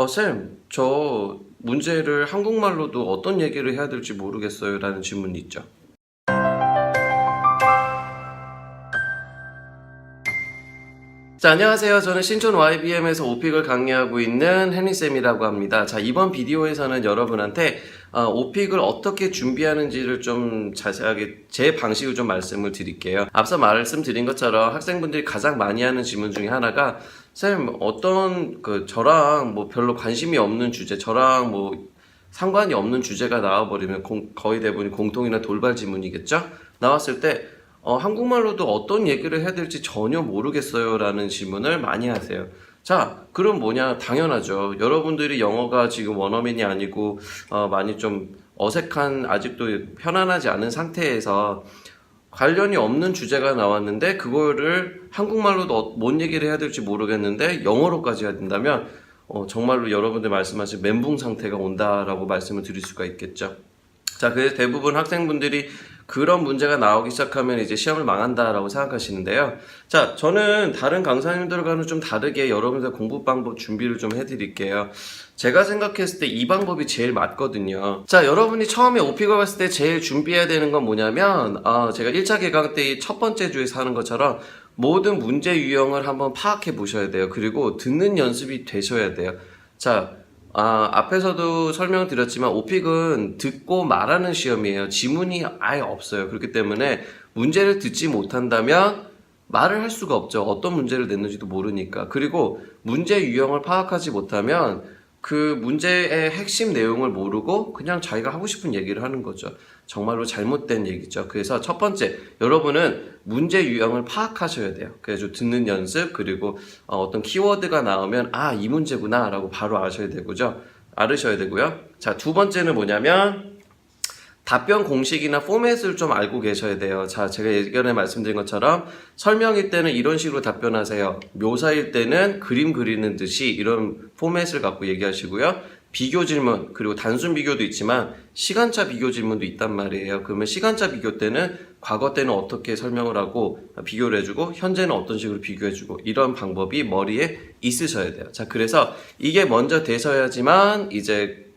쌤, 저 문제를 한국말로도 어떤 얘기를 해야 될지 모르겠어요. 라는 질문이 있죠. 자, 안녕하세요. 저는 신촌 YBM에서 오픽을 강의하고 있는 헨리쌤이라고 합니다. 자, 이번 비디오에서는 여러분한테 오픽을 어떻게 준비하는지를 좀 자세하게 제 방식을 좀 말씀을 드릴게요. 앞서 말씀드린 것처럼 학생분들이 가장 많이 하는 질문 중에 하나가 쌤, 어떤 저랑 뭐 별로 관심이 없는 주제, 저랑 뭐 상관이 없는 주제가 나와버리면 거의 대부분이 공통이나 돌발 질문이겠죠? 나왔을 때 한국말로도 어떤 얘기를 해야 될지 전혀 모르겠어요 라는 질문을 많이 하세요. 자, 그럼 뭐냐? 당연하죠. 여러분들이 영어가 지금 원어민이 아니고 많이 좀 어색한, 아직도 편안하지 않은 상태에서 관련이 없는 주제가 나왔는데 그거를 한국말로도 뭔 얘기를 해야 될지 모르겠는데 영어로까지 해야 된다면 정말로 여러분들 말씀하신 멘붕 상태가 온다라고 말씀을 드릴 수가 있겠죠. 자, 그래서 대부분 학생분들이 그런 문제가 나오기 시작하면 이제 시험을 망한다라고 생각하시는데요. 자, 저는 다른 강사님들과는 좀 다르게 여러분들 공부 방법 준비를 좀 해드릴게요. 제가 생각했을 때 이 방법이 제일 맞거든요. 자, 여러분이 처음에 오픽을 갔을 때 제일 준비해야 되는 건 뭐냐면 제가 1차 개강 때 첫 번째 주에서 하는 것처럼 모든 문제 유형을 한번 파악해 보셔야 돼요. 그리고 듣는 연습이 되셔야 돼요. 자, 앞에서도 설명드렸지만 오픽은 듣고 말하는 시험이에요. 지문이 아예 없어요. 그렇기 때문에 문제를 듣지 못한다면 말을 할 수가 없죠. 어떤 문제를 냈는지도 모르니까. 그리고 문제 유형을 파악하지 못하면 그 문제의 핵심 내용을 모르고 그냥 자기가 하고 싶은 얘기를 하는 거죠. 정말로 잘못된 얘기죠. 그래서 첫 번째, 여러분은 문제 유형을 파악하셔야 돼요. 그래서 듣는 연습, 그리고 어떤 키워드가 나오면 이 문제구나 라고 바로 아셔야 되고요. 자, 두 번째는 뭐냐면 답변 공식이나 포맷을 좀 알고 계셔야 돼요. 자, 제가 예전에 말씀드린 것처럼 설명일 때는 이런 식으로 답변하세요. 묘사일 때는 그림 그리는 듯이 이런 포맷을 갖고 얘기하시고요. 비교 질문, 그리고 단순 비교도 있지만 시간차 비교 질문도 있단 말이에요. 그러면 시간차 비교 때는 과거 때는 어떻게 설명을 하고 비교를 해주고 현재는 어떤 식으로 비교해주고 이런 방법이 머리에 있으셔야 돼요. 자, 그래서 이게 먼저 되셔야지만 이제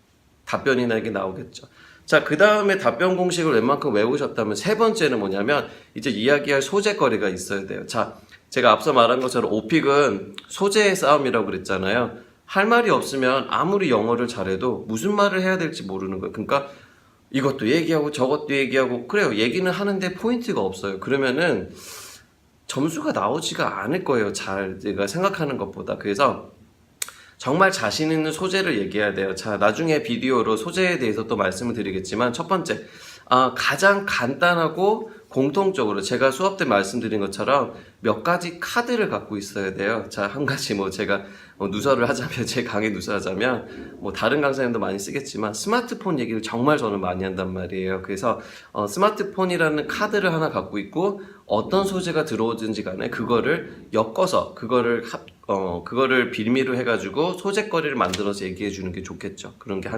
답변이나 이게 나오겠죠. 자, 그 다음에 답변 공식을 웬만큼 외우셨다면 세 번째는 뭐냐면 이제 이야기할 소재거리가 있어야 돼요. 자, 제가 앞서 말한 것처럼 오픽은 소재의 싸움이라고 그랬잖아요. 할 말이 없으면 아무리 영어를 잘해도 무슨 말을 해야 될지 모르는 거예요. 그러니까 이것도 얘기하고 저것도 얘기하고 그래요. 얘기는 하는데 포인트가 없어요. 그러면은 점수가 나오지가 않을 거예요. 잘 제가 생각하는 것보다. 그래서 정말 자신 있는 소재를 얘기해야 돼요. 자, 나중에 비디오로 소재에 대해서 또 말씀을 드리겠지만 첫 번째, 가장 간단하고 공통적으로 제가 수업 때 말씀드린 것처럼 몇 가지 카드를 갖고 있어야 돼요. 자, 한 가지 제가 누설을 하자면, 제 강의 누설하자면 다른 강사님도 많이 쓰겠지만 스마트폰 얘기를 정말 저는 많이 한단 말이에요. 그래서 스마트폰이라는 카드를 하나 갖고 있고 어떤 소재가 들어오든지 간에 그거를 엮어서 그거를 빌미로 해가지고 소재거리를 만들어서 얘기해 주는 게 좋겠죠. 그런 게